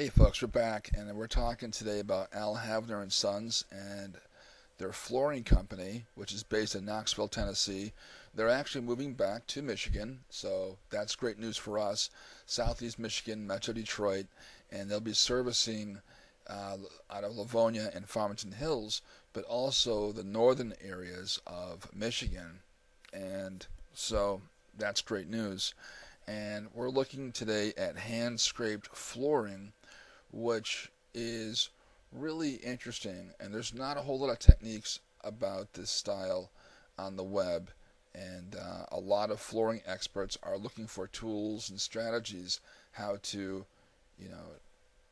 Hey folks, we're back and we're talking today about Havner and Sons and their flooring company, which is based in Knoxville, Tennessee. They're actually moving back to Michigan, so that's great news for us. Southeast Michigan, Metro Detroit, and they'll be servicing out of Livonia and Farmington Hills, but also the northern areas of Michigan. And so that's great news. And we're looking today at hand scraped flooring, which is really interesting. And there's not a whole lot of techniques about this style on the web. And a lot of flooring experts are looking for tools and strategies how to, you know,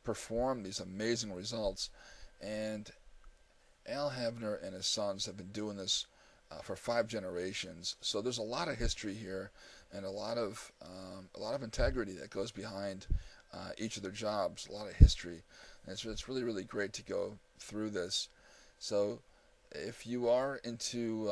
perform these amazing results. And Al Havner and his sons have been doing this for 5 generations. So there's a lot of history here, and a lot of integrity that goes behind each of their jobs. A lot of history, and it's really great to go through this. So if you are into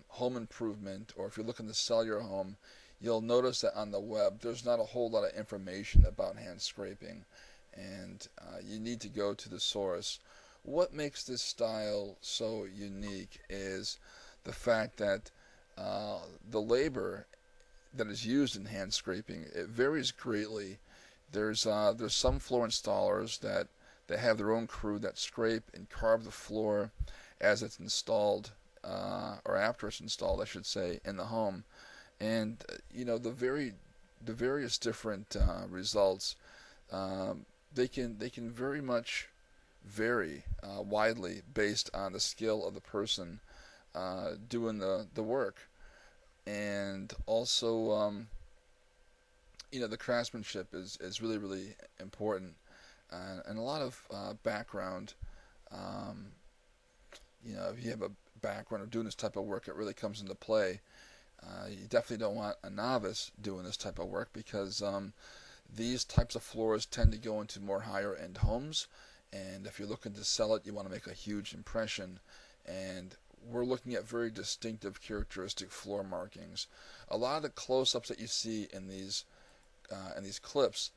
home improvement, or if you're looking to sell your home, you'll notice that on the web there's not a whole lot of information about hand scraping, and you need to go to the source. What makes this style so unique is the fact that the labor that is used in hand scraping, it varies greatly. There's some floor installers that they have their own crew that scrape and carve the floor as it's installed, or after it's installed, I should say, in the home. And the various different results, they can very much vary widely based on the skill of the person doing the work, and also the craftsmanship is really important, and a lot of background. Um, if you have a background of doing this type of work, it really comes into play. You definitely don't want a novice doing this type of work, because these types of floors tend to go into more higher end homes, and if you're looking to sell it, you want to make a huge impression. And we're looking at very distinctive, characteristic floor markings. A lot of the close-ups that you see in these clips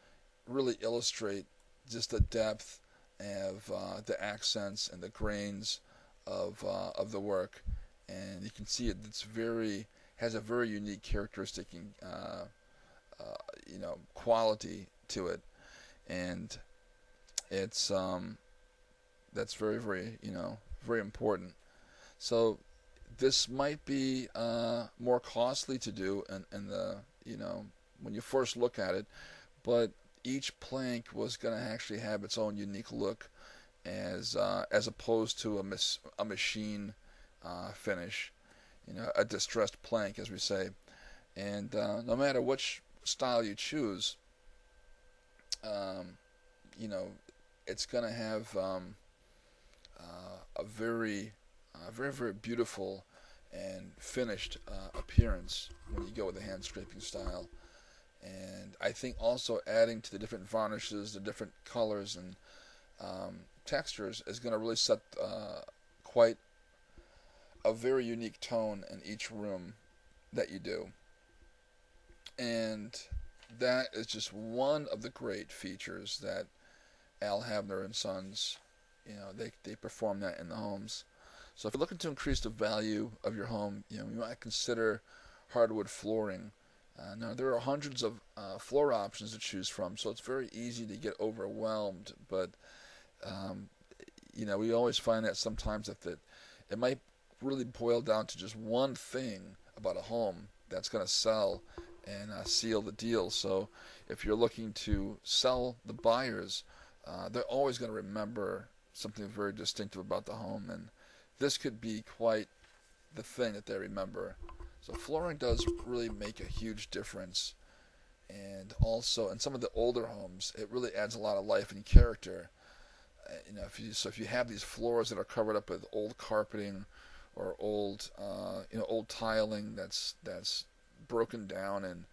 really illustrate just the depth of the accents and the grains of the work, and you can see it's very has a very unique characteristic and quality to it, and it's that's very important. So this might be more costly to do in the when you first look at it, but each plank was going to actually have its own unique look, as opposed to a machine finish, a distressed plank, as we say. And no matter which style you choose, um, you know, it's going to have a very beautiful and finished appearance when you go with the hand scraping style. And I think also adding to the different varnishes, the different colors and textures is going to really set quite a very unique tone in each room that you do. And that is just one of the great features that Al Havner and Sons, they perform that in the homes. So if you're looking to increase the value of your home, you might consider hardwood flooring. Now there are hundreds of floor options to choose from, so it's very easy to get overwhelmed. But um, we always find that sometimes it might really boil down to just one thing about a home that's going to sell and seal the deal. So if you're looking to sell the buyers, they're always going to remember something very distinctive about the home, and this could be quite the thing that they remember. So flooring does really make a huge difference, and also in some of the older homes, it really adds a lot of life and character. If you have these floors that are covered up with old carpeting or old tiling that's broken down and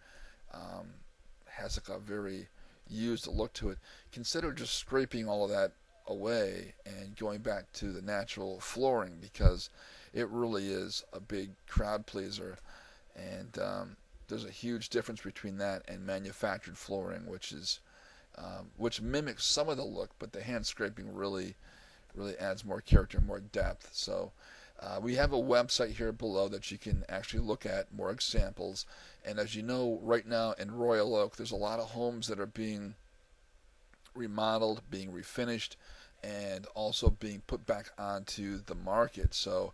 has like a very used look to it, consider just scraping all of that away and going back to the natural flooring, because it really is a big crowd pleaser. And there's a huge difference between that and manufactured flooring, which is which mimics some of the look, but the hand scraping really adds more character, more depth. So we have a website here below that you can actually look at more examples. And as you know, right now in Royal Oak, there's a lot of homes that are being remodeled, being refinished, and also being put back onto the market. So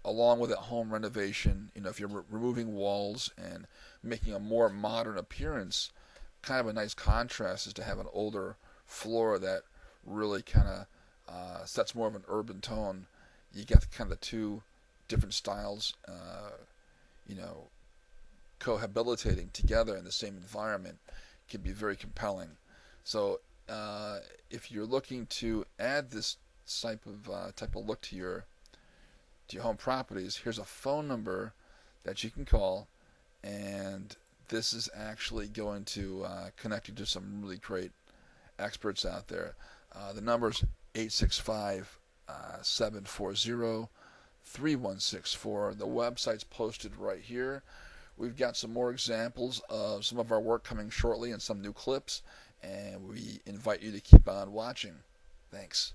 along with that home renovation, if you're removing walls and making a more modern appearance, kind of a nice contrast is to have an older floor that really kind of sets more of an urban tone. You get kind of the two different styles, you know, cohabitating together in the same environment can be very compelling. So if you're looking to add this type of look to your home properties, here's a phone number that you can call, and this is actually going to connect you to some really great experts out there. The number is 865-740-3164. The website's posted right here. We've got some more examples of some of our work coming shortly and some new clips, and we invite you to keep on watching. Thanks.